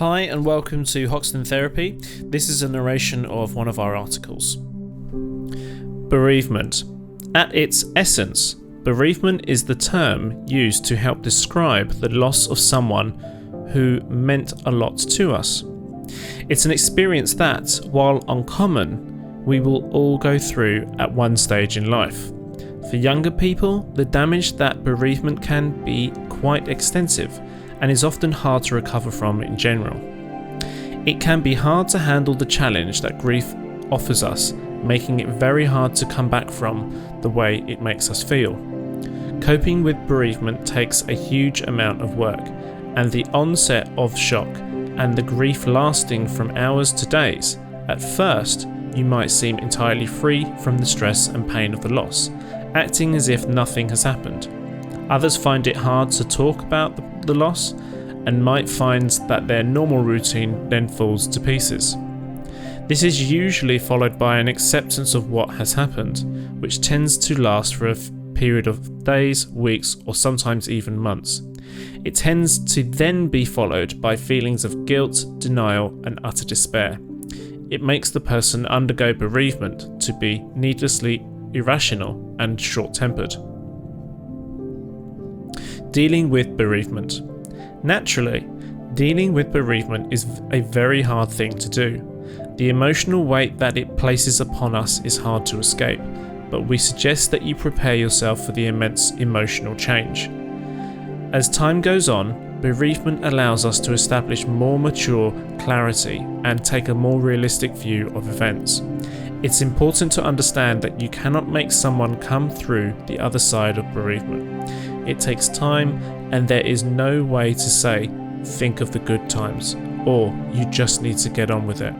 Hi and welcome to Hoxton Therapy. This is a narration of one of our articles. Bereavement. At its essence, bereavement is the term used to help describe the loss of someone who meant a lot to us. It's an experience that, while uncommon, we will all go through at one stage in life. For younger people, the damage that bereavement can be quite extensive and is often hard to recover from in general. It can be hard to handle the challenge that grief offers us, making it very hard to come back from the way it makes us feel. Coping with bereavement takes a huge amount of work, and the onset of shock and the grief lasting from hours to days. At first, you might seem entirely free from the stress and pain of the loss, acting as if nothing has happened. Others find it hard to talk about the loss and might find that their normal routine then falls to pieces. This is usually followed by an acceptance of what has happened, which tends to last for a period of days, weeks, or sometimes even months. It tends to then be followed by feelings of guilt, denial, and utter despair. It makes the person undergo bereavement to be needlessly irrational and short-tempered. Dealing with bereavement. Naturally, dealing with bereavement is a very hard thing to do. The emotional weight that it places upon us is hard to escape, but we suggest that you prepare yourself for the immense emotional change. As time goes on, bereavement allows us to establish more mature clarity and take a more realistic view of events. It's important to understand that you cannot make someone come through the other side of bereavement. It takes time, and there is no way to say, think of the good times, or you just need to get on with it,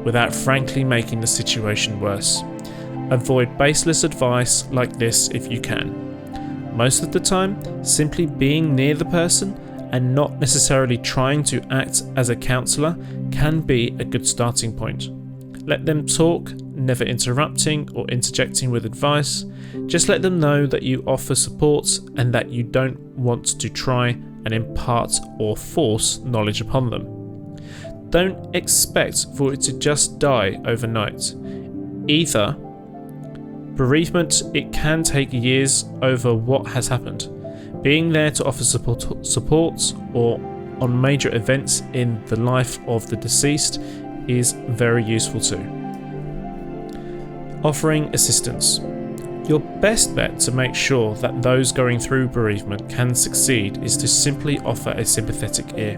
without frankly making the situation worse. Avoid baseless advice like this if you can. Most of the time, simply being near the person and not necessarily trying to act as a counsellor can be a good starting point. Let them talk, never interrupting or interjecting with advice. Just let them know that you offer support and that you don't want to try and impart or force knowledge upon them. Don't expect for it to just die overnight. Either bereavement, it can take years over what has happened. Being there to offer support or on major events in the life of the deceased is very useful too. Offering assistance. Your best bet to make sure that those going through bereavement can succeed is to simply offer a sympathetic ear.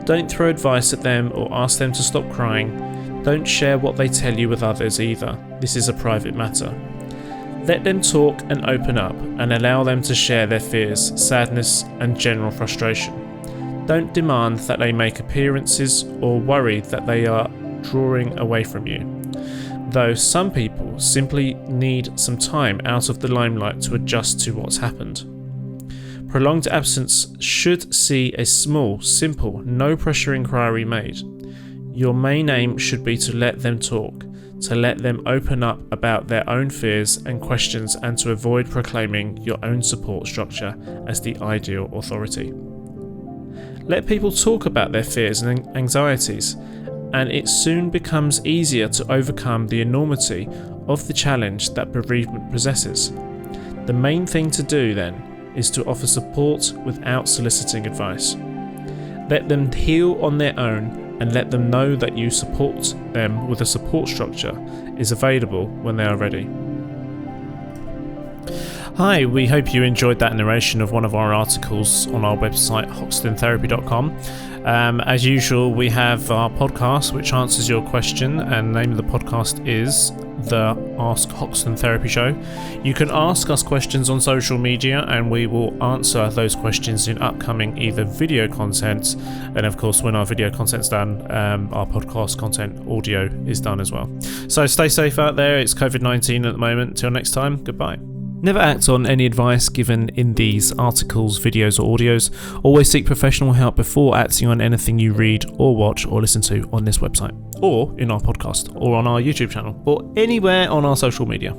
Don't throw advice at them or ask them to stop crying. Don't share what they tell you with others either. This is a private matter. Let them talk and open up and allow them to share their fears, sadness, and general frustration. Don't demand that they make appearances or worry that they are drawing away from you, though some people simply need some time out of the limelight to adjust to what's happened. Prolonged absence should see a small, simple, no-pressure inquiry made. Your main aim should be to let them talk, to let them open up about their own fears and questions, and to avoid proclaiming your own support structure as the ideal authority. Let people talk about their fears and anxieties, and it soon becomes easier to overcome the enormity of the challenge that bereavement possesses. The main thing to do then is to offer support without soliciting advice. Let them heal on their own and let them know that you support them with a support structure is available when they are ready. Hi, we hope you enjoyed that narration of one of our articles on our website, hoxtontherapy.com. As usual, we have our podcast which answers your question, and the name of the podcast is the Ask Hoxton Therapy Show. You can ask us questions on social media and we will answer those questions in upcoming either video content, and of course when our video content's done, our podcast content audio is done as well. So stay safe out there. It's COVID-19 at the moment. Till next time, goodbye. Never act on any advice given in these articles, videos or audios. Always seek professional help before acting on anything you read or watch or listen to on this website, or in our podcast, or on our YouTube channel, or anywhere on our social media.